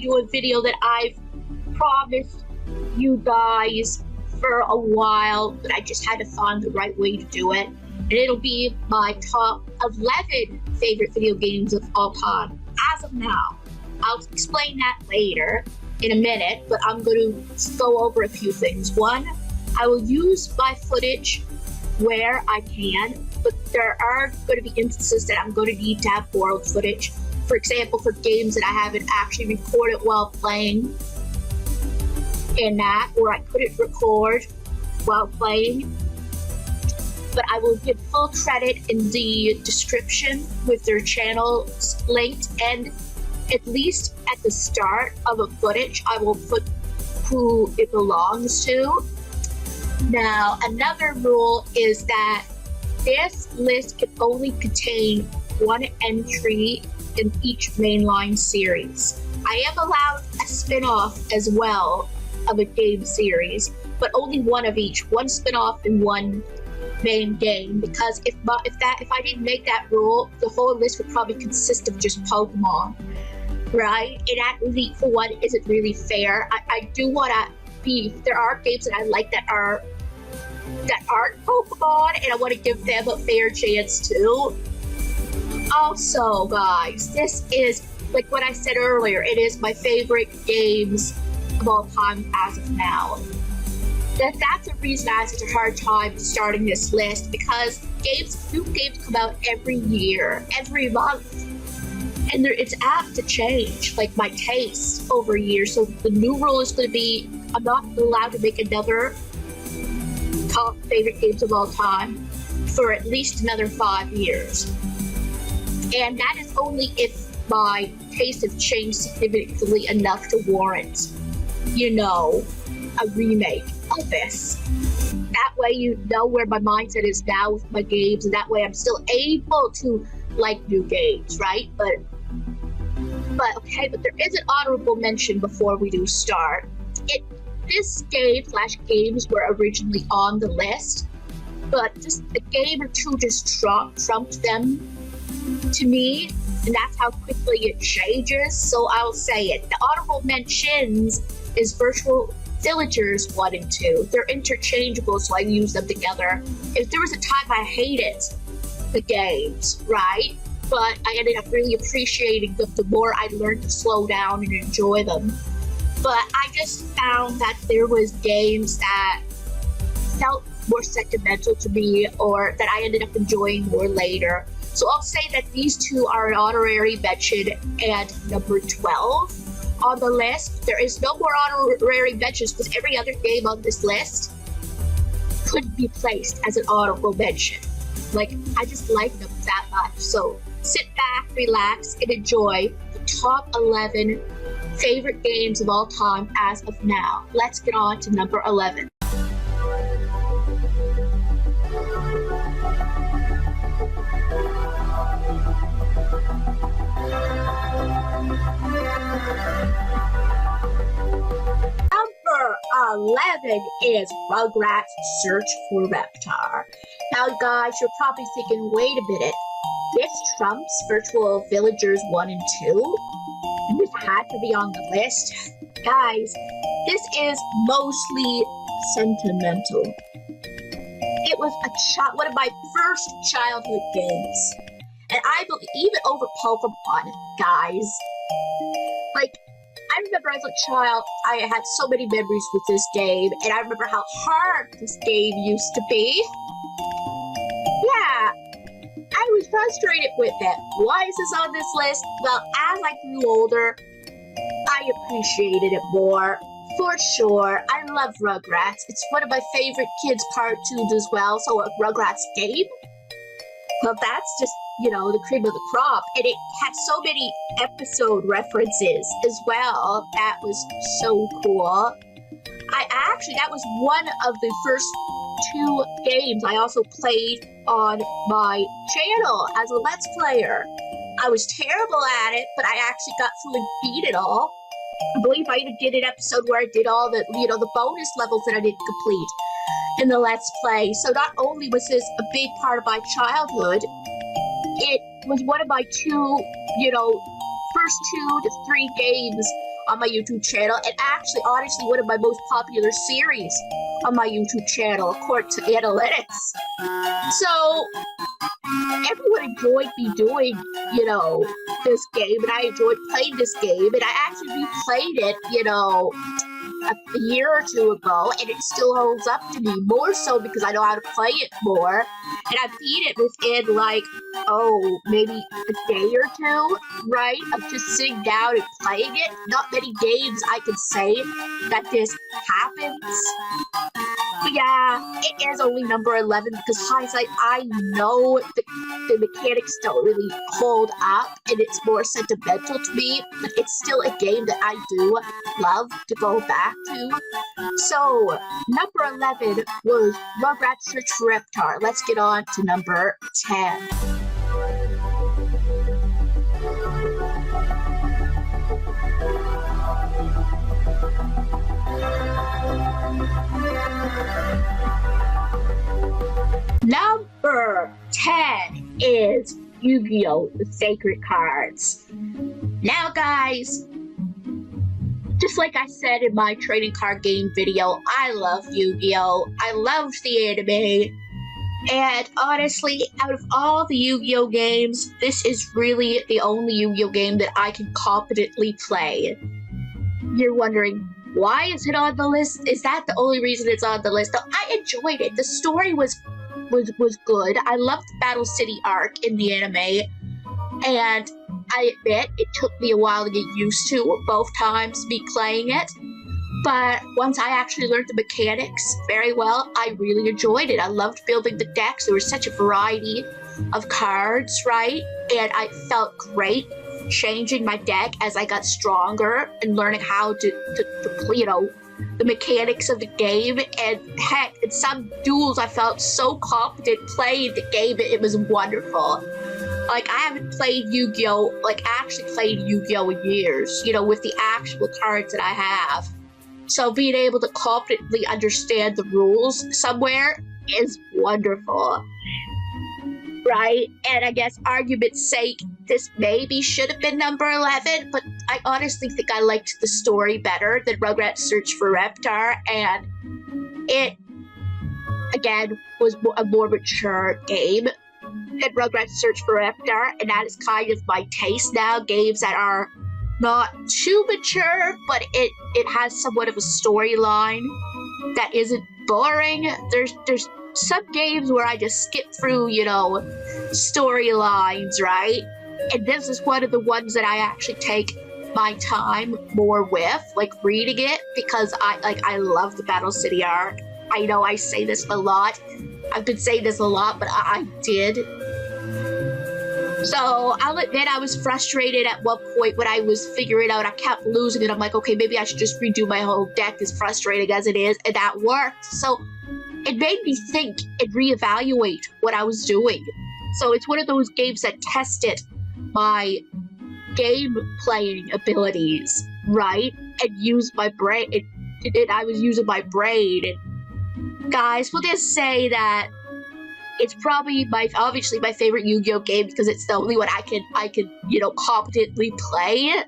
you a video that I've promised you guys for a while, but I just had to find the right way to do it. And it'll be my top 11 favorite video games of all time as of now. I'll explain that later in a minute, but I'm going to go over a few things. One, I will use my footage where I can, but there are going to be instances that I'm going to need to have borrowed footage. For example, for games that I haven't actually recorded while playing in that, or I couldn't record while playing. But I will give full credit in the description with their channels linked, and at least at the start of a footage, I will put who it belongs to. Now, another rule is that this list can only contain one entry in each mainline series. I am allowed a spin-off as well of a game series, but only one of each, one spin-off and one main game, because if I didn't make that rule, the whole list would probably consist of just Pokemon, right? And that really, for one, isn't really fair. I do want to be, there are games that I like that aren't Pokemon, and I want to give them a fair chance too. Also, guys, this is, like what I said earlier, it is my favorite games of all time as of now. That's the reason I had such a hard time starting this list, because new games come out every year, every month, and it's apt to change, like my taste over years. So the new rule is going to be, I'm not allowed to make another top favorite games of all time for at least another 5 years. And that is only if my taste has changed significantly enough to warrant, a remake of this. That way you know where my mindset is now with my games, and that way I'm still able to like new games, right? But there is an honorable mention before we do start. This games were originally on the list, but just a game or two just trumped them to me, and that's how quickly it changes. So I'll say it. The honorable mentions is Virtual Villagers 1 and 2. They're interchangeable, so I use them together. If there was a time I hated the games, right? But I ended up really appreciating them the more I learned to slow down and enjoy them. But I just found that there was games that felt more sentimental to me, or that I ended up enjoying more later. So I'll say that these two are an honorary mention and number 12 on the list. There is no more honorary mentions because every other game on this list could be placed as an honorable mention. Like, I just like them that much. So sit back, relax, and enjoy the top 11 favorite games of all time as of now. Let's get on to number 11. Number 11 is Rugrats Search for Reptar. Now, guys, you're probably thinking, wait a minute, this trumps Virtual Villagers 1 and 2? And this had to be on the list? Guys, this is mostly sentimental. It was one of my first childhood games. And I believe, even over Pokemon, guys. Like, I remember as a child, I had so many memories with this game, and I remember how hard this game used to be. Yeah, I was frustrated with it. Why is this on this list? Well, as I grew older, I appreciated it more. For sure, I love Rugrats. It's one of my favorite kids' cartoons as well, so a Rugrats game, well, that's just, the cream of the crop. And it had so many episode references as well. That was so cool. That was one of the first 2 games I also played on my channel as a Let's Player. I was terrible at it, but I actually got through and beat it all. I believe I even did an episode where I did all the, the bonus levels that I didn't complete in the Let's Play. So not only was this a big part of my childhood, it was one of my first 2 to 3 games on my YouTube channel, and actually, honestly, one of my most popular series on my YouTube channel, according to analytics. So, everyone enjoyed me doing, this game, and I enjoyed playing this game, and I actually replayed it, a year or two ago, and it still holds up to me, more so because I know how to play it more, and I beat it within, maybe a day or two, right, of just sitting down and playing it. Not many games I can say that this happens. But yeah, it is only number 11 because hindsight, I know the mechanics don't really hold up and it's more sentimental to me, but it's still a game that I do love to go back to. So, number 11 was Rugrats Search for Reptar. Let's get on to number 10. Number 10 is Yu-Gi-Oh! The Sacred Cards. Now, guys, just like I said in my trading card game video, I love Yu-Gi-Oh! I loved the anime. And honestly, out of all the Yu-Gi-Oh! Games, this is really the only Yu-Gi-Oh! Game that I can competently play. You're wondering, why is it on the list? Is that the only reason it's on the list? No, I enjoyed it. The story was good. I loved the Battle City arc in the anime, and I admit it took me a while to get used to both times me playing it, but once I actually learned the mechanics very well, I really enjoyed it. I loved building the decks. There was such a variety of cards, right? And I felt great changing my deck as I got stronger and learning how to the mechanics of the game, and heck, in some duels I felt so confident playing the game, it was wonderful. Like, I haven't played Yu-Gi-Oh! Actually played Yu-Gi-Oh! In years, with the actual cards that I have. So being able to confidently understand the rules somewhere is wonderful. Right? And I guess argument's sake, this maybe should have been number 11, but I honestly think I liked the story better than Rugrats Search for Reptar, and it, again, was a more mature game than Rugrats Search for Reptar, and that is kind of my taste now, games that are not too mature, but it has somewhat of a storyline that isn't boring. There's some games where I just skip through, storylines, right? And this is one of the ones that I actually take my time more with, reading it, because I love the Battle City arc. I know I say this a lot. I've been saying this a lot, but I did. So I'll admit I was frustrated at one point when I was figuring out I kept losing it. I'm like, okay, maybe I should just redo my whole deck, as frustrating as it is, and that worked. So it made me think and reevaluate what I was doing. So it's one of those games that tested my game playing abilities, right? And used my brain. I was using my brain. And guys, we'll just say that it's probably obviously my favorite Yu-Gi-Oh! Game because it's the only one I can competently play.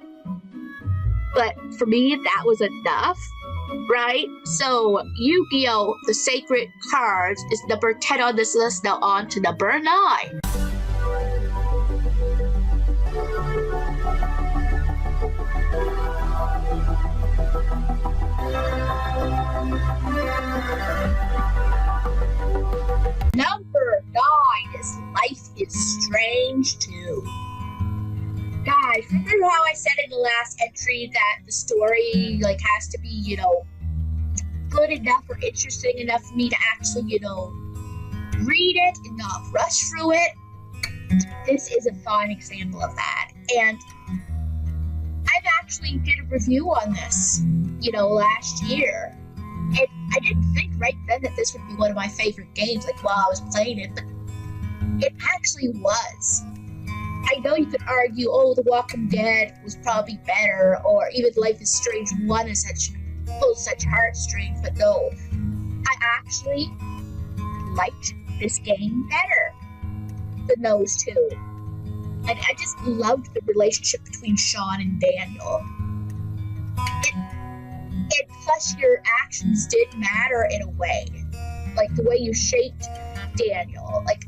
But for me, that was enough. Right? So, Yu-Gi-Oh! The Sacred Cards is number 10 on this list. Now on to number 9. Number 9 is Life is Strange 2. Guys, remember how I said in the last entry that the story has to be, good enough or interesting enough for me to actually, read it and not rush through it? This is a fine example of that. And I've actually did a review on this, last year. And I didn't think right then that this would be one of my favorite games, while I was playing it, but it actually was. I know you could argue, The Walking Dead was probably better, or even Life is Strange 1 is such heartstrings, but no. I actually liked this game better than those two. And I just loved the relationship between Sean and Daniel. And plus, your actions did matter in a way. Like the way you shaped Daniel. Like,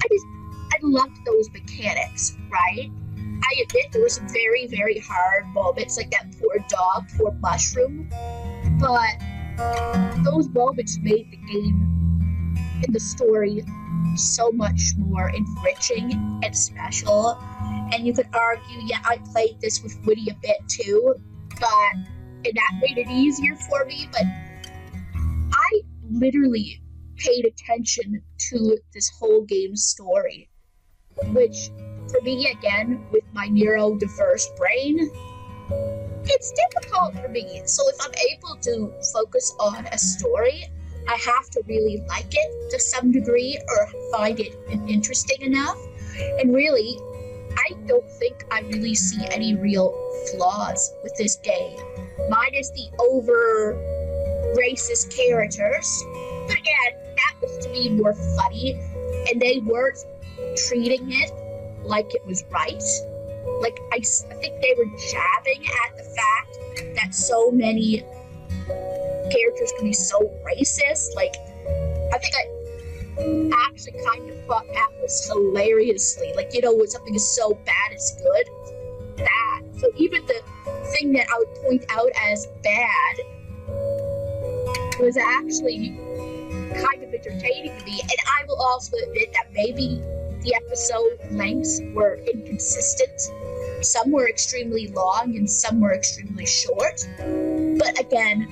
I loved those mechanics, right? I admit there were some very, very hard moments, like that poor dog, poor mushroom. But those moments made the game and the story so much more enriching and special. And you could argue, yeah, I played this with Woody a bit too, and that made it easier for me. But I literally paid attention to this whole game's story, which for me, again, with my neurodiverse brain, it's difficult for me. So if I'm able to focus on a story, I have to really like it to some degree or find it interesting enough. And really, I don't think I really see any real flaws with this game, minus the over racist characters. But again, that was to be more funny, and they weren't treating it like it was right. Like, I think they were jabbing at the fact that so many characters can be so racist. Like, I think I actually kind of thought that was hilariously, like, you know, when something is so bad it's good, that. So even the thing that I would point out as bad was actually kind of entertaining to me. And I will also admit that maybe the episode lengths were inconsistent. Some were extremely long and some were extremely short. But again,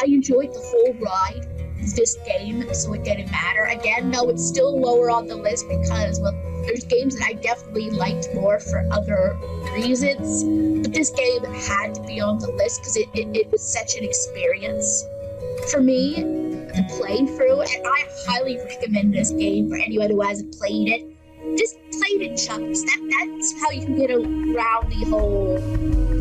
I enjoyed the whole ride of this game, so it didn't matter. Again, no, it's still lower on the list because, well, there's games that I definitely liked more for other reasons. But this game had to be on the list because it was such an experience for me to play through. And I highly recommend this game for anyone who hasn't played it. Just play it in chunks. That's how you can get around the whole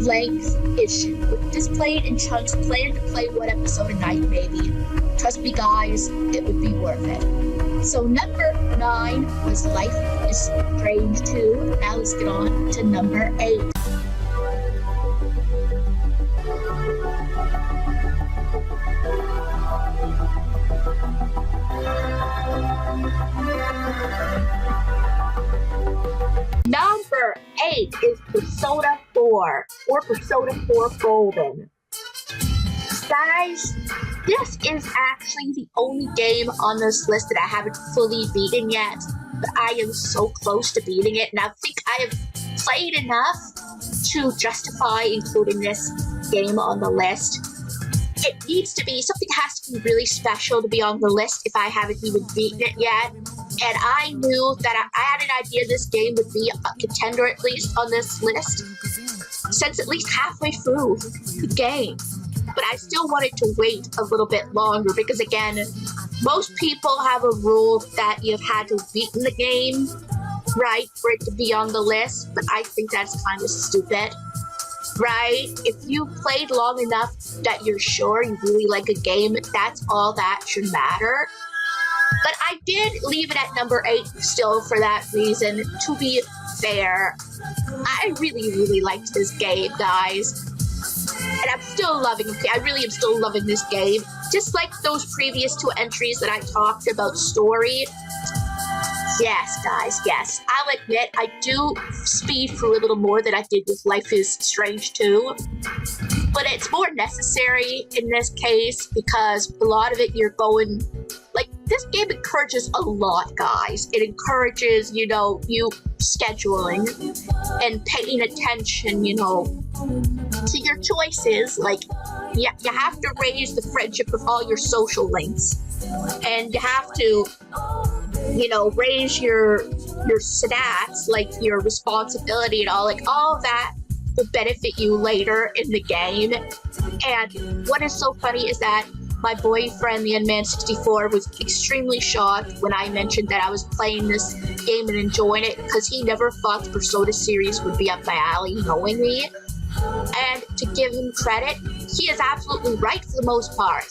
length issue. Just play it in chunks. Plan to play one episode a night, maybe. Trust me, guys, it would be worth it. So number 9 was Life is Strange 2. Now let's get on to number 8. Number 8 is Persona 4, or Persona 4 Golden. Guys, this is actually the only game on this list that I haven't fully beaten yet, but I am so close to beating it, and I think I have played enough to justify including this game on the list. It needs to be, something has to be really special to be on the list if I haven't even beaten it yet. And I knew that I had an idea this game would be a contender at least on this list since at least halfway through the game. But I still wanted to wait a little bit longer because, again, most people have a rule that you've had to beat the game, right, for it to be on the list. But I think that's kind of stupid, right? If you played long enough that you're sure you really like a game, that's all that should matter. But I did leave it at number 8 still for that reason. To be fair, I really, really liked this game, guys. And I'm still loving it. I really am still loving this game. Just like those previous 2 entries that I talked about story. Yes, guys, yes. I'll admit, I do speed through a little more than I did with Life is Strange 2. But it's more necessary in this case because a lot of it you're going... Like, this game encourages a lot, guys. It encourages, you know, you scheduling and paying attention, you know, to your choices. Like, you have to raise the friendship of all your social links. And you have to, you know, raise your stats, like your responsibility and all, like all of that will benefit you later in the game. And what is so funny is that my boyfriend, the Unman64, was extremely shocked when I mentioned that I was playing this game and enjoying it because he never thought the Persona series would be up my alley, knowing me. And to give him credit, he is absolutely right for the most part.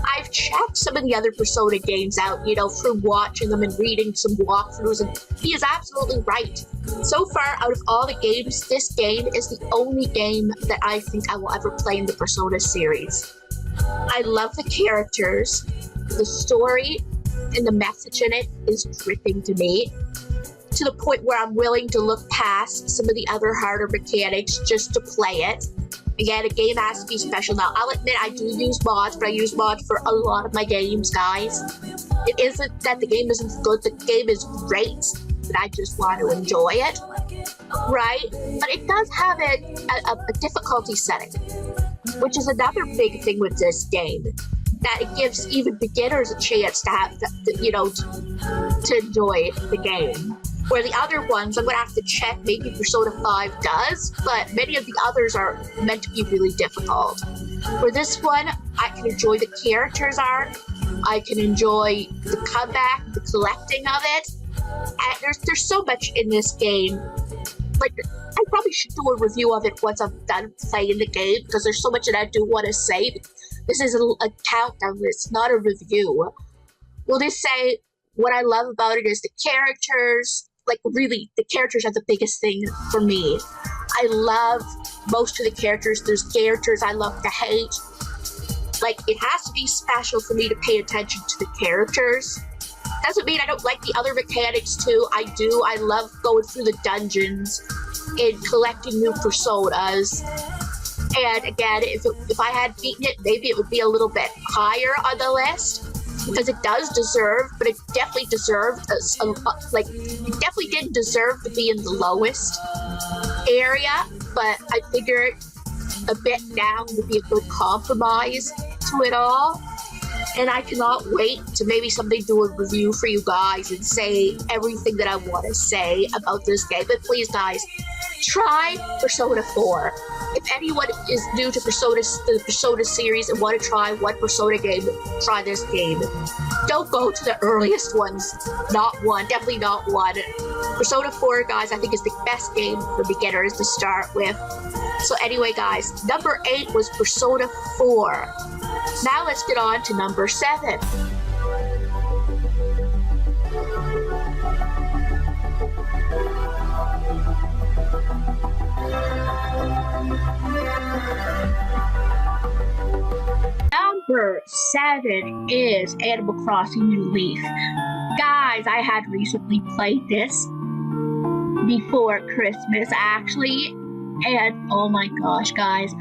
I've checked some of the other Persona games out, through watching them and reading some walkthroughs, and he is absolutely right. So far, out of all the games, this game is the only game that I think I will ever play in the Persona series. I love the characters, the story, and the message in it is gripping to me, to the point where I'm willing to look past some of the other harder mechanics just to play it. Again, a game has to be special. Now, I'll admit I do use mods, but I use mods for a lot of my games, guys. It isn't that the game isn't good, the game is great, but I just want to enjoy it, right? But it does have a difficulty setting, which is another big thing with this game, that it gives even beginners a chance to have, to enjoy the game. Where the other ones, I'm going to have to check, maybe Persona 5 does, but many of the others are meant to be really difficult. For this one, I can enjoy the characters' art, I can enjoy the comeback, the collecting of it, and there's so much in this game. Like, I probably should do a review of it once I'm done playing the game, because there's so much that I do want to say. This is a countdown, it's not a review. We'll just say what I love about it is the characters. Like, really, the characters are the biggest thing for me. I love most of the characters. There's characters I love to hate. Like, it has to be special for me to pay attention to the characters. Doesn't mean I don't like the other mechanics, too. I do. I love going through the dungeons and collecting new personas. And again, if I had beaten it, maybe it would be a little bit higher on the list. Because it does deserve, but it definitely deserved, it definitely didn't deserve to be in the lowest area, but I figured a bit down would be a good compromise to it all. And I cannot wait to maybe someday do a review for you guys and say everything that I want to say about this game. But please, guys, try Persona 4. If anyone is new to the Persona series and want to try one Persona game, try this game. Don't go to the earliest ones. Not one. Definitely not one. Persona 4, guys, I think is the best game for beginners to start with. So anyway, guys, number 8 was Persona 4. Now let's get on to number 7. Number 7 is Animal Crossing New Leaf. Guys, I had recently played this before Christmas, actually, and oh my gosh, guys,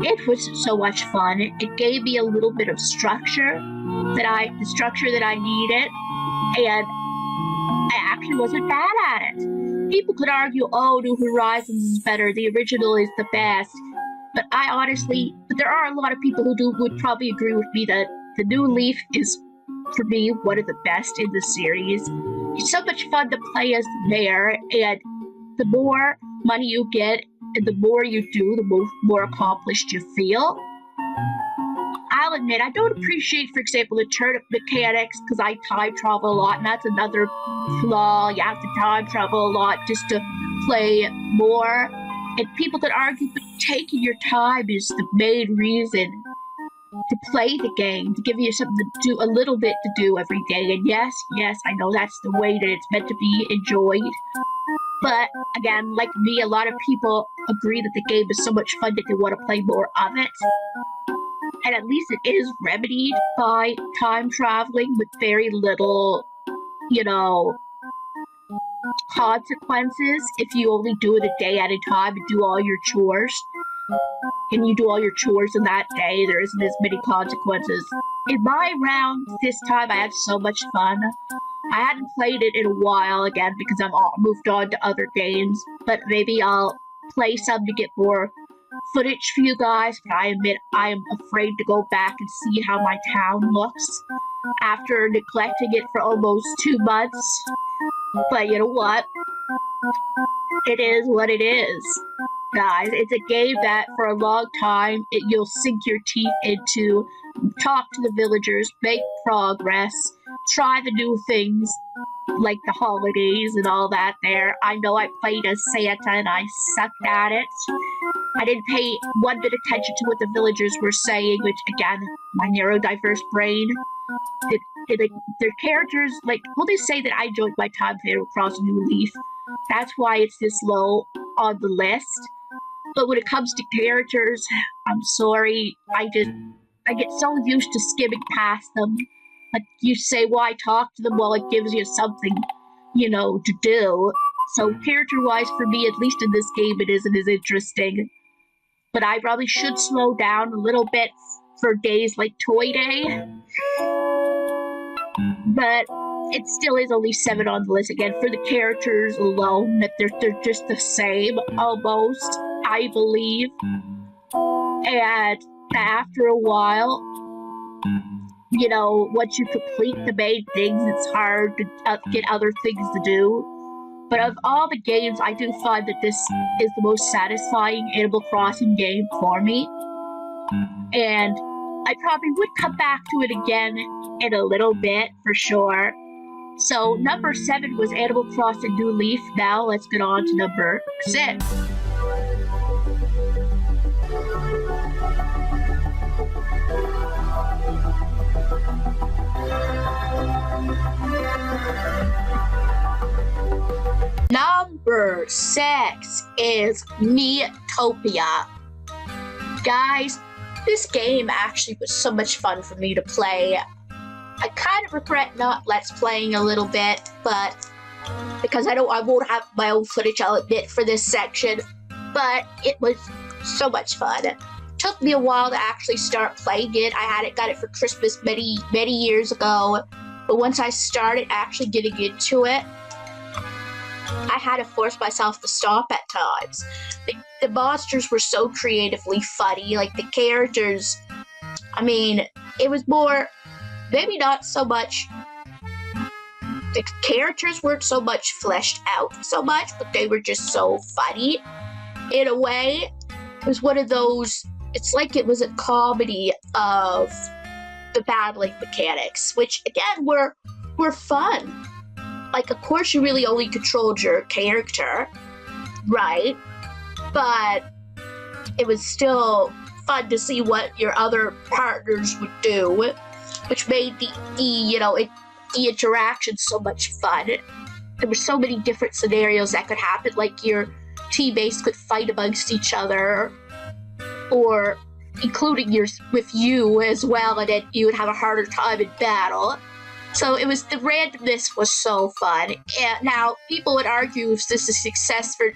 it was so much fun. It gave me a little bit of structure that I needed, and I actually wasn't bad at it. People could argue, oh, New Horizons is better, the original is the best. But there are a lot of people who would probably agree with me that the New Leaf is, for me, one of the best in the series. It's so much fun to play as the mayor, and the more money you get, and the more you do, the more accomplished you feel. I'll admit, I don't appreciate, for example, the turnip mechanics, because I time travel a lot, and that's another flaw. You have to time travel a lot just to play more. And people could argue that taking your time is the main reason to play the game, to give you something to do, a little bit to do every day. And yes, I know that's the way that it's meant to be enjoyed. But again, like me, a lot of people agree that the game is so much fun that they want to play more of it. And at least it is remedied by time traveling with very little, consequences if you only do it a day at a time and do all your chores. And you do all your chores in that day, there isn't as many consequences. In my round this time, I had so much fun. I hadn't played it in a while again because I'm moved on to other games, but maybe I'll play some to get more footage for you guys. But I admit I am afraid to go back and see how my town looks after neglecting it for almost 2 months. But you know what? It is what it is. Guys, it's a game that for a long time you'll sink your teeth into, talk to the villagers, make progress, try the new things like the holidays and all that there. I know I played as Santa and I sucked at it. I didn't pay one bit attention to what the villagers were saying, which, again, my neurodiverse brain, like, their characters, like, well, they say that I enjoyed my time with Animal Crossing New Leaf. That's why it's this low on the list. But when it comes to characters, I'm sorry, I get so used to skimming past them. Like, you say, why talk to them? Well, it gives you something, to do. So character-wise, for me, at least in this game, it isn't as interesting. But I probably should slow down a little bit for days like Toy Day. But it still is only 7 on the list. Again, for the characters alone, that they're just the same, almost, I believe. And after a while, once you complete the main things, it's hard to get other things to do. But of all the games, I do find that this is the most satisfying Animal Crossing game for me. And I probably would come back to it again in a little bit, for sure. So number 7 was Animal Crossing New Leaf. Now let's get on to number 6. Number 6 is Miitopia. Guys, this game actually was so much fun for me to play. I kind of regret not Let's Playing a little bit, but because I won't have my own footage, I'll admit, for this section. But it was so much fun. It took me a while to actually start playing it. I got it for Christmas many years ago. But once I started actually getting into it, I had to force myself to stop at times. The monsters were so creatively funny. Like, the characters, it was more, maybe not so much, the characters weren't so much fleshed out so much, but they were just so funny. In a way, it was one of those, it's like it was a comedy of the battling mechanics, which, again, were fun. Like, of course, you really only controlled your character, right? But it was still fun to see what your other partners would do, which made the interaction so much fun. There were so many different scenarios that could happen, like your teammates could fight amongst each other, or including with you as well, and then you would have a harder time in battle. So the randomness was so fun. And now, people would argue if this is a successor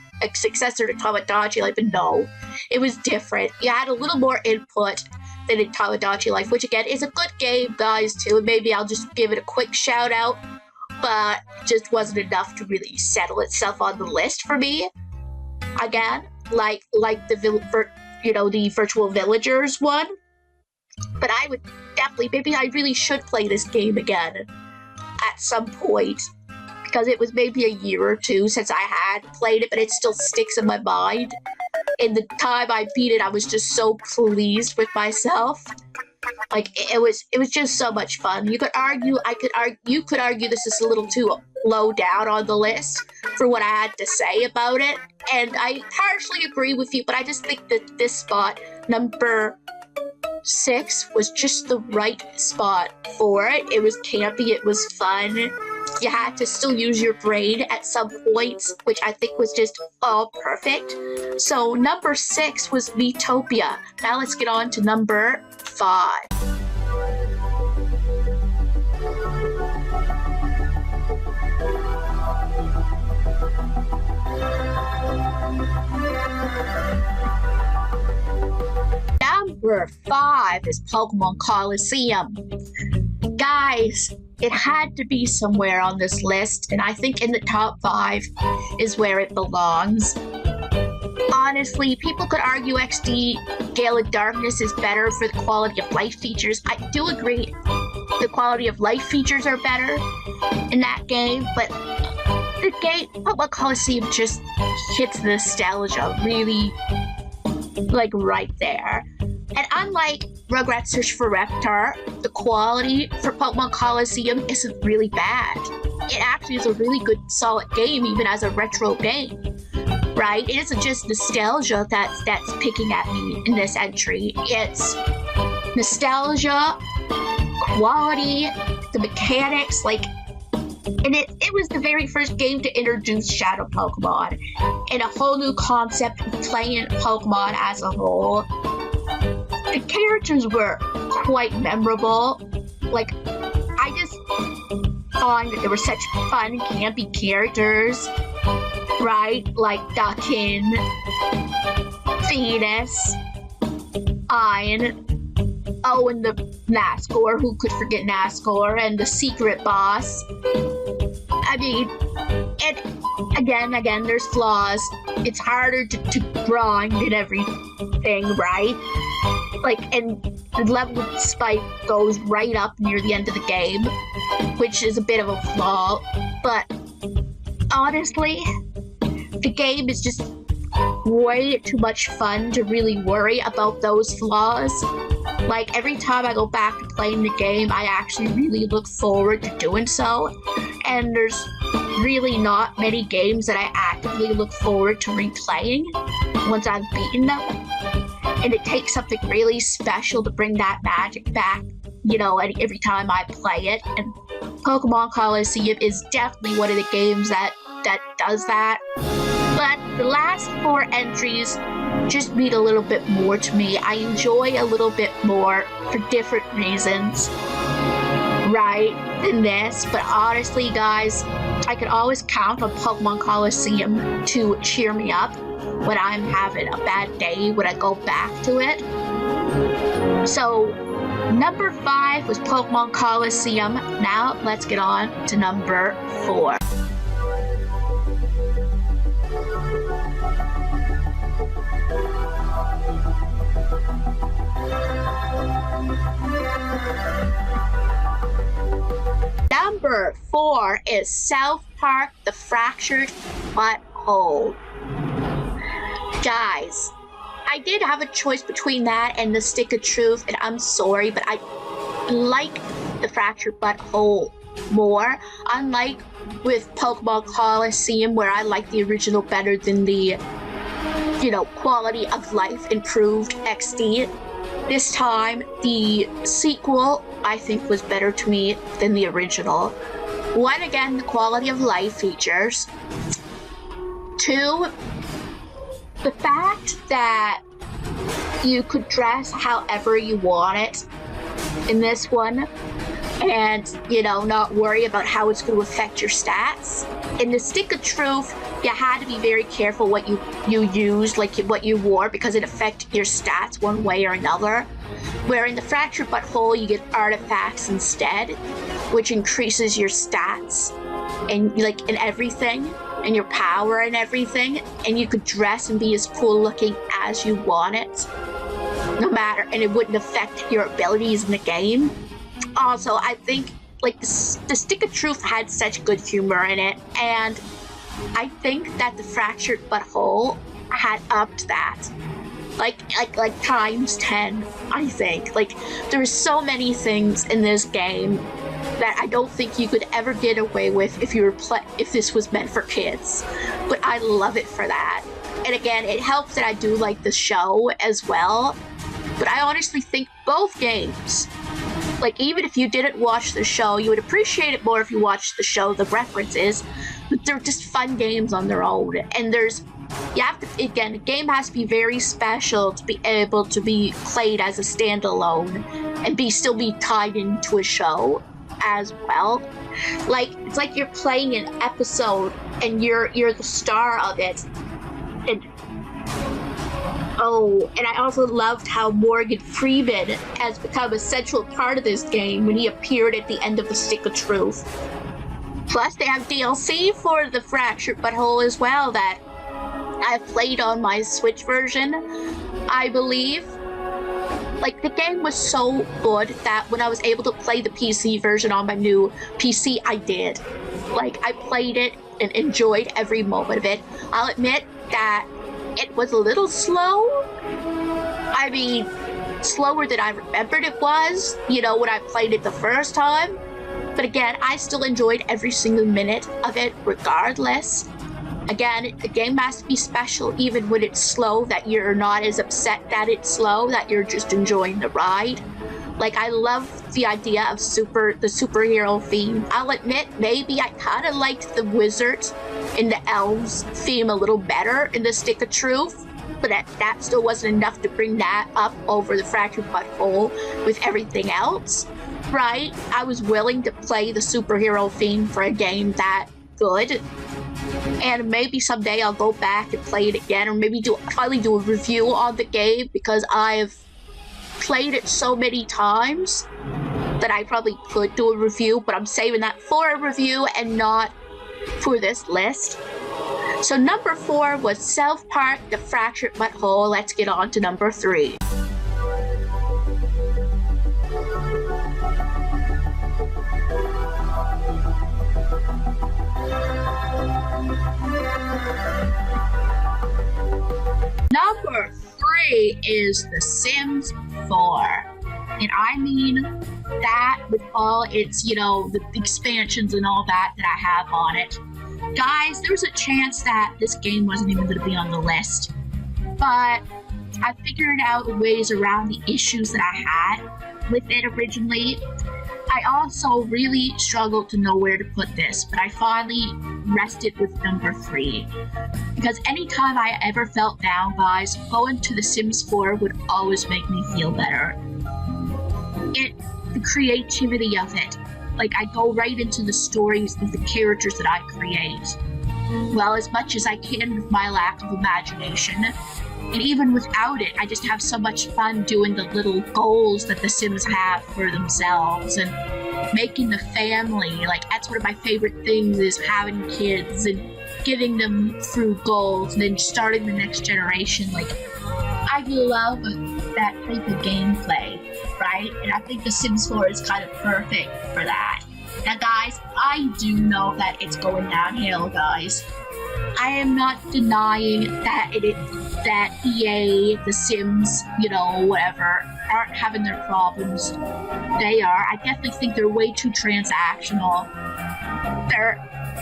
to Tamagotchi Life, but no, it was different. You had a little more input than in Tamagotchi Life, which, again, is a good game, guys, too. And maybe I'll just give it a quick shout out, but it just wasn't enough to really settle itself on the list for me. Again, like the Virtual Villagers one. But I would definitely, maybe I really should play this game again at some point, because it was maybe a year or two since I had played it, but it still sticks in my mind. In the time I beat it, I was just so pleased with myself. Like, it was just so much fun. You could argue this is a little too low down on the list for what I had to say about it, and I partially agree with you, but I just think that this spot, number 6, was just the right spot for it. It was campy, it was fun. You had to still use your brain at some points, which I think was just all perfect. So number 6 was Miitopia. Now let's get on to number 5. Number 5 is Pokemon Coliseum. Guys, it had to be somewhere on this list, and I think in the top 5 is where it belongs. Honestly, people could argue XD Gale of Darkness is better for the quality of life features. I do agree the quality of life features are better in that game, but the game, Pokemon Coliseum just hits the nostalgia really, like, right there. And unlike Rugrats Search for Reptar, the quality for Pokemon Coliseum isn't really bad. It actually is a really good, solid game, even as a retro game. right? It isn't just nostalgia that's picking at me in this entry. It's nostalgia, quality, the mechanics, like, and it was the very first game to introduce Shadow Pokemon and a whole new concept of playing Pokemon as a whole. The characters were quite memorable. Like, I just find that there were such fun, campy characters, right? Like Duckin, Venus, Iron, oh, and the Nascore, who could forget Nascore, and the secret boss. I mean, and again, there's flaws. It's harder to grind and everything, right? Like, and the level spike goes right up near the end of the game, which is a bit of a flaw. But honestly, the game is just way too much fun to really worry about those flaws. Like, every time I go back to playing the game, I actually really look forward to doing so. And there's really not many games that I actively look forward to replaying once I've beaten them. And it takes something really special to bring that magic back, you know, every time I play it. And Pokemon Coliseum is definitely one of the games that does that. But the last 4 entries just mean a little bit more to me. I enjoy a little bit more for different reasons, right, than this. But honestly, guys, I can always count on Pokemon Coliseum to cheer me up when I'm having a bad day, when I go back to it. So, number 5 was Pokemon Coliseum. Now, let's get on to number 4. Number 4 is South Park: The Fractured Butthole. Guys, I did have a choice between that and The Stick of Truth, and I'm sorry, but I like The Fractured Butthole more. Unlike with Pokemon Coliseum, where I like the original better than the, you know, quality of life improved XD. This time, the sequel, I think, was better to me than the original. 1, again, the quality of life features. 2, the fact that you could dress however you want it in this one, and, you know, not worry about how it's going to affect your stats. In the Stick of Truth, you had to be very careful what you used, like what you wore, because it affected your stats one way or another. Where in the Fractured Butthole, you get artifacts instead, which increases your stats and and everything, and your power and everything, and you could dress and be as cool looking as you want it, no matter, and it wouldn't affect your abilities in the game. Also, I think like the Stick of Truth had such good humor in it, and I think that the Fractured Butthole had upped that. Like times 10, I think. Like, there's so many things in this game that I don't think you could ever get away with if this was meant for kids. But I love it for that. And again, it helps that I do like the show as well. But I honestly think both games, like, even if you didn't watch the show, you would appreciate it more if you watched the show, the references. But they're just fun games on their own. And the game has to be very special to be able to be played as a standalone and still be tied into a show as well. Like, it's like you're playing an episode and you're the star of it. And I also loved how Morgan Freeman has become a central part of this game when he appeared at the end of the Stick of Truth. Plus, they have DLC for the Fractured Butthole as well that I've played on my Switch version, I believe. Like, the game was so good that when I was able to play the PC version on my new PC, I did. Like, I played it and enjoyed every moment of it. I'll admit that it was a little slow. I mean, slower than I remembered it was, you know, when I played it the first time. But again, I still enjoyed every single minute of it regardless. Again, the game has to be special even when it's slow, that you're not as upset that it's slow, that you're just enjoying the ride. Like, I love the idea of the superhero theme. I'll admit, maybe I kind of liked the wizards and the elves theme a little better in the Stick of Truth, but that still wasn't enough to bring that up over the Fractured Butthole with everything else, right? I was willing to play the superhero theme for a game that good. And maybe someday I'll go back and play it again, or maybe finally do a review on the game, because I've played it so many times that I probably could do a review, but I'm saving that for a review and not for this list. So number 4 was South Park: The Fractured Butthole. Let's get on to number 3. Number 3 is The Sims 4. And I mean that with all its, the expansions and all that I have on it. Guys, there was a chance that this game wasn't even going to be on the list. But I figured out ways around the issues that I had with it originally. I also really struggled to know where to put this, but I finally rested with number 3. Because anytime I ever felt down, guys, going to The Sims 4 would always make me feel better. The creativity of it. Like, I go right into the stories of the characters that I create. Well, as much as I can with my lack of imagination. And even without it, I just have so much fun doing the little goals that the Sims have for themselves and making the family. Like, that's one of my favorite things, is having kids and getting them through goals and then starting the next generation. Like, I love that type of gameplay, right? And I think The Sims 4 is kind of perfect for that. Now, guys, I do know that it's going downhill, guys. I am not denying that that EA, The Sims, whatever, aren't having their problems. They are. I definitely think they're way too transactional.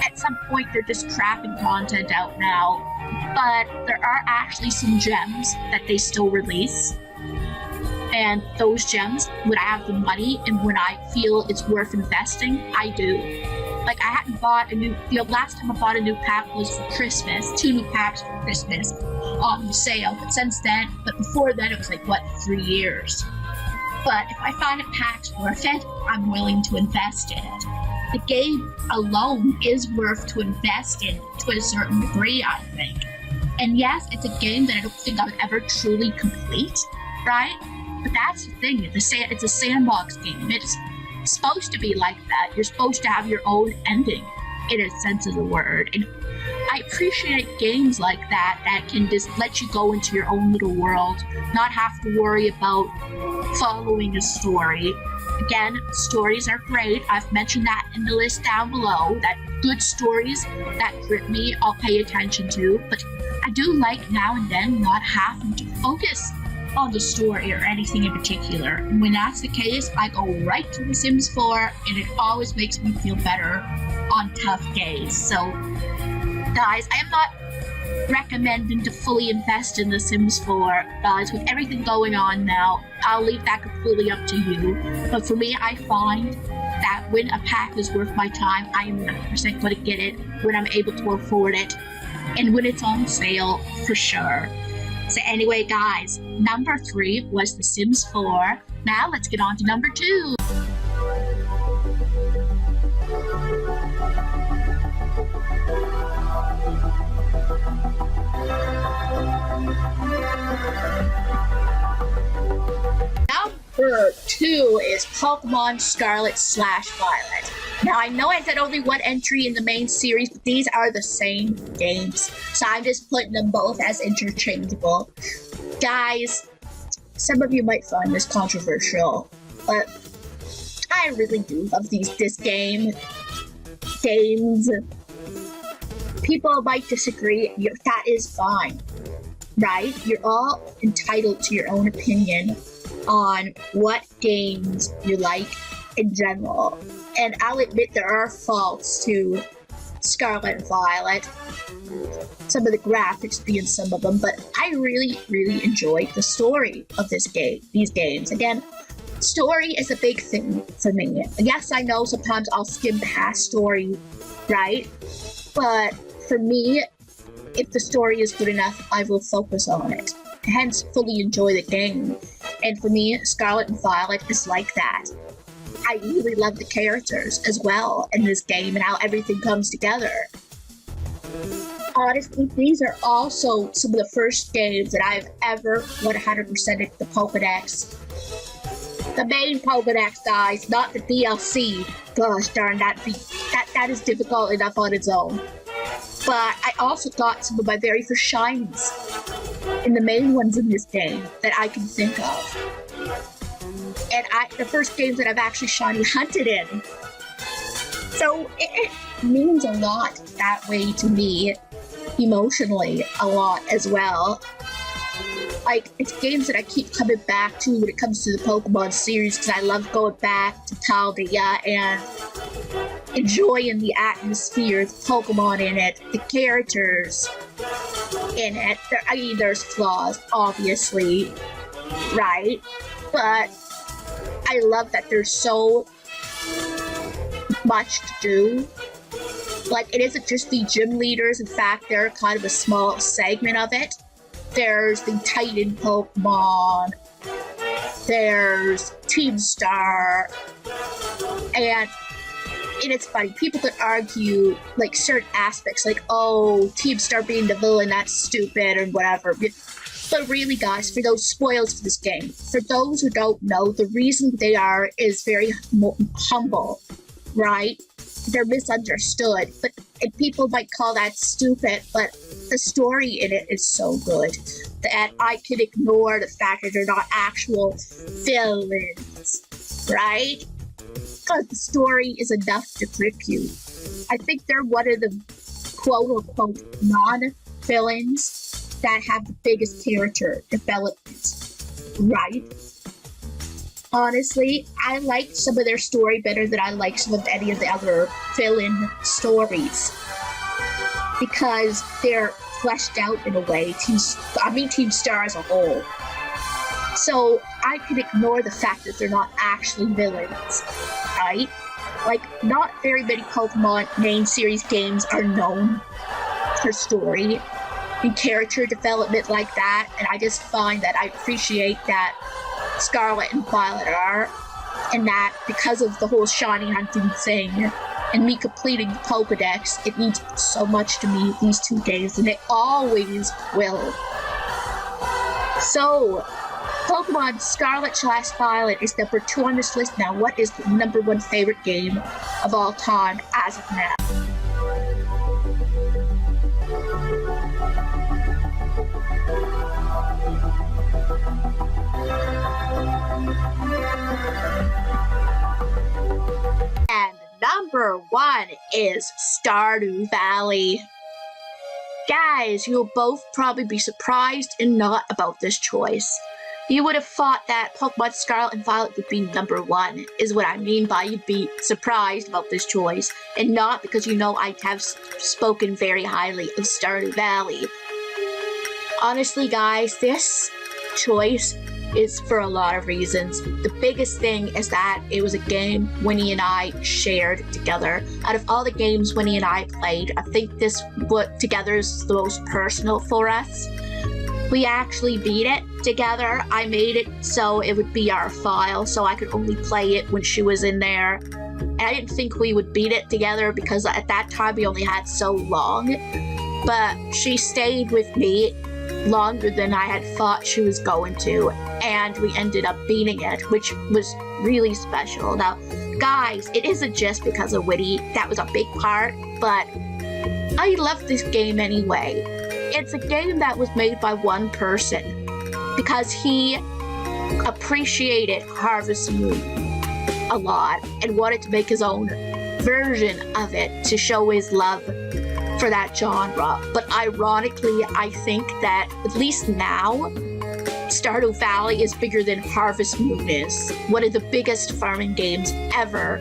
At some point, they're just crapping content out now. But there are actually some gems that they still release. And those gems, when I have the money and when I feel it's worth investing, I do. Like, I hadn't bought the last time I bought a new pack was for Christmas, 2 new packs for Christmas on sale. But before then, it was 3 years. But if I find a pack's worth it, I'm willing to invest in it. The game alone is worth to invest in to a certain degree, I think. And yes, it's a game that I don't think I would ever truly complete, right? But that's the thing, it's a sandbox game. It's supposed to be like that. You're supposed to have your own ending, in a sense of the word. And I appreciate games like that can just let you go into your own little world, not have to worry about following a story. Again, stories are great. I've mentioned that in the list down below, that good stories that grip me, I'll pay attention to. But I do like now and then not having to focus on the story or anything in particular. And when that's the case, I go right to The Sims 4, and it always makes me feel better on tough days. So, guys, I am not recommending to fully invest in The Sims 4. Guys, with everything going on now, I'll leave that completely up to you. But for me, I find that when a pack is worth my time, I am 100% going to get it when I'm able to afford it, and when it's on sale, for sure. So anyway, guys, number 3 was The Sims 4. Now let's get on to number 2. Number 2 is Pokemon Scarlet/Violet. Now, I know I said only one entry in the main series, but these are the same games, so I'm just putting them both as interchangeable. Guys, some of you might find this controversial, but I really do love this games. People might disagree. That is fine, right? You're all entitled to your own opinion on what games you like in general. And I'll admit there are faults to Scarlet and Violet. Some of the graphics being some of them, but I really, really enjoyed the story of these games. Again, story is a big thing for me. Yes, I know sometimes I'll skim past story, right? But for me, if the story is good enough, I will focus on it. Hence, fully enjoy the game. And for me, Scarlet and Violet is like that. I really love the characters as well in this game and how everything comes together. Honestly, these are also some of the first games that I've ever 100%ed the Pokédex. The main Pokédex, guys, not the DLC. Gosh darn, that is difficult enough on its own. But I also got some of my very first shinies in the main ones in this game that I can think of. And the first games that I've actually shiny hunted in. So it means a lot that way to me, emotionally a lot as well. Like, it's games that I keep coming back to when it comes to the Pokemon series, because I love going back to Paldea and enjoying the atmosphere, the Pokemon in it, the characters in it. There's flaws, obviously, right? But I love that there's so much to do. Like, it isn't just the gym leaders. In fact, they're kind of a small segment of it. There's the Titan Pokemon. There's Team Star. And it's funny. People could argue, like, certain aspects. Like, oh, Team Star being the villain, that's stupid and whatever. But really, guys, for those spoils for this game, for those who don't know, the reason they are is very humble, right? They're misunderstood, and people might call that stupid, but the story in it is so good that I can ignore the fact that they're not actual villains, right? Because the story is enough to grip you. I think they're one of the quote-unquote non-villains that have the biggest character development, right? Honestly, I like some of their story better than I like some of any of the other villain stories, because they're fleshed out in a way. Team Star as a whole. So I can ignore the fact that they're not actually villains, right? Like, not very many Pokemon main series games are known for story and character development like that, and I just find that I appreciate that Scarlet and Violet are, and that because of the whole shiny hunting thing and me completing the Pokédex, it means so much to me these 2 days, and it always will. So, Pokemon Scarlet/Violet is number 2 on this list now. What is the number 1 favorite game of all time as of now? And number 1 is Stardew Valley. Guys, you'll both probably be surprised and not about this choice. You would have thought that Pokemon Scarlet and Violet would be number 1, is what I mean by you'd be surprised about this choice, and not because you know I have spoken very highly of Stardew Valley. Honestly, guys, this choice is for a lot of reasons. The biggest thing is that it was a game Winnie and I shared together. Out of all the games Winnie and I played, I think this together is the most personal for us. We actually beat it together. I made it so it would be our file, so I could only play it when she was in there. And I didn't think we would beat it together because at that time we only had so long. But she stayed with me longer than I had thought she was going to, and we ended up beating it, which was really special. Now, guys, it isn't just because of Winnie. That was a big part, but I love this game anyway. It's a game that was made by one person because he appreciated Harvest Moon a lot and wanted to make his own version of it to show his love for that genre. But ironically, I think that at least now, Stardew Valley is bigger than Harvest Moon is. One of the biggest farming games ever.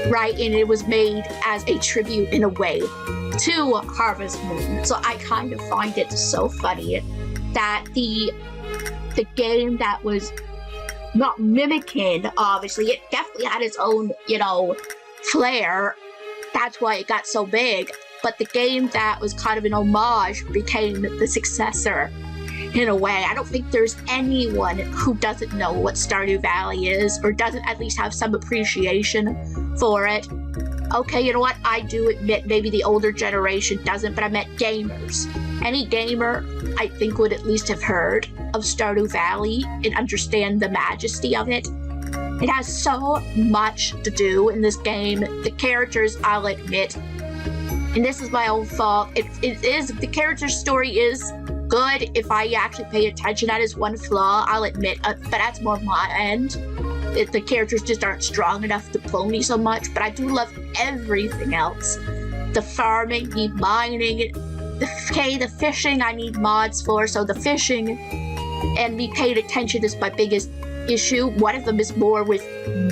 right? And it was made as a tribute in a way to Harvest Moon. So I kind of find it so funny that the game that was not mimicking, obviously, it definitely had its own, flair. That's why it got so big. But the game that was kind of an homage became the successor in a way. I don't think there's anyone who doesn't know what Stardew Valley is, or doesn't at least have some appreciation for it. Okay, you know what? I do admit maybe the older generation doesn't, but I meant gamers. Any gamer, I think, would at least have heard of Stardew Valley and understand the majesty of it. It has so much to do in this game. The characters, I'll admit, and this is my own fault, the character story is good if I actually pay attention. That is one flaw, I'll admit, but that's more my end. The characters just aren't strong enough to pull me so much, but I do love everything else. The farming, the mining, the fishing I need mods for, so the fishing and me paying attention is my biggest issue. One of them is more with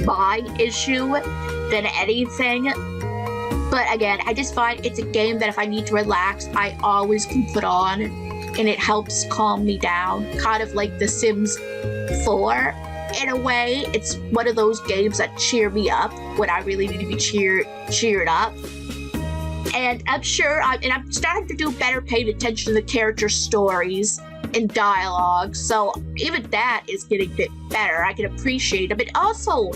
my issue than anything. But again, I just find it's a game that if I need to relax, I always can put on, and it helps calm me down. Kind of like The Sims 4. In a way, it's one of those games that cheer me up when I really need to be cheered up. And I'm sure, I'm starting to do better paying attention to the character stories and dialogue, so even that is getting a bit better. I can appreciate it, but also,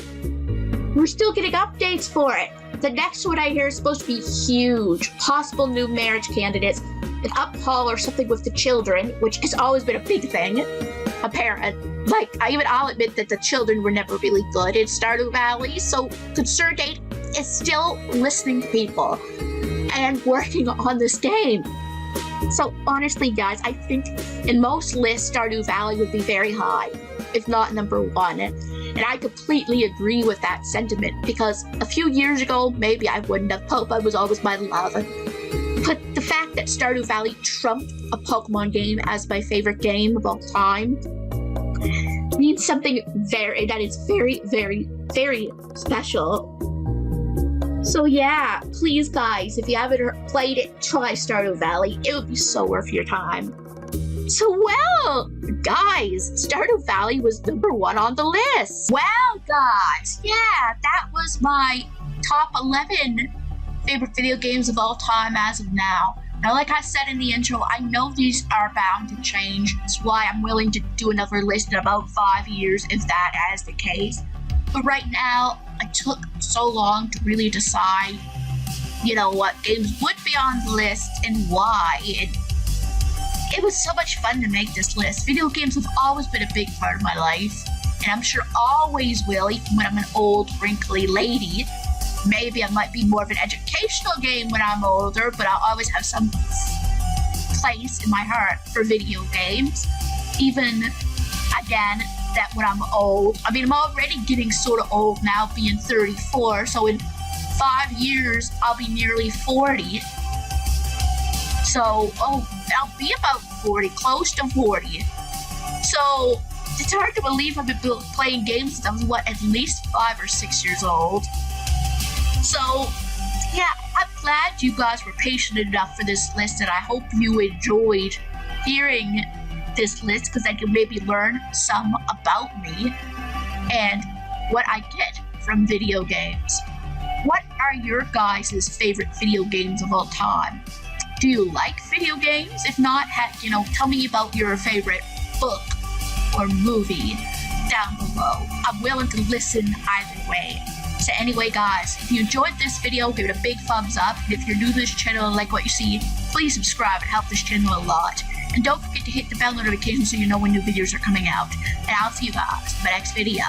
we're still getting updates for it. The next one I hear is supposed to be huge. Possible new marriage candidates, an uphaul or something with the children, which has always been a big thing. I'll admit that the children were never really good in Stardew Valley, so ConcernedApe is still listening to people and working on this game. So honestly, guys, I think in most lists, Stardew Valley would be very high, if not number one. And I completely agree with that sentiment, because a few years ago, maybe I wouldn't have. Pokemon was always my love. But the fact that Stardew Valley trumped a Pokemon game as my favorite game of all time means something that is very, very, very special. So yeah, please guys, if you haven't played it, try Stardew Valley. It would be so worth your time. So well, guys, Stardew Valley was number 1 on the list. Well, guys, yeah, that was my top 11 favorite video games of all time as of now. Now, like I said in the intro, I know these are bound to change. That's why I'm willing to do another list in about 5 years, if that is the case. But right now, I took so long to really decide, what games would be on the list and why. It was so much fun to make this list. Video games have always been a big part of my life, and I'm sure always will, even when I'm an old, wrinkly lady. Maybe I might be more of an educational game when I'm older, but I'll always have some place in my heart for video games. Even, again, that when I'm old. I'm already getting sort of old now, being 34, so in 5 years, I'll be nearly 40. So, I'll be about 40, close to 40. So, it's hard to believe I've been playing games since I was, at least 5 or 6 years old. So, yeah, I'm glad you guys were patient enough for this list, and I hope you enjoyed hearing this list, because I can maybe learn some about me and what I get from video games. What are your guys' favorite video games of all time? Do you like video games? If not, tell me about your favorite book or movie down below. I'm willing to listen either way. So anyway, guys, if you enjoyed this video, give it a big thumbs up. And if you're new to this channel and like what you see, please subscribe. It helps this channel a lot. And don't forget to hit the bell notification so you know when new videos are coming out. And I'll see you guys in the next video.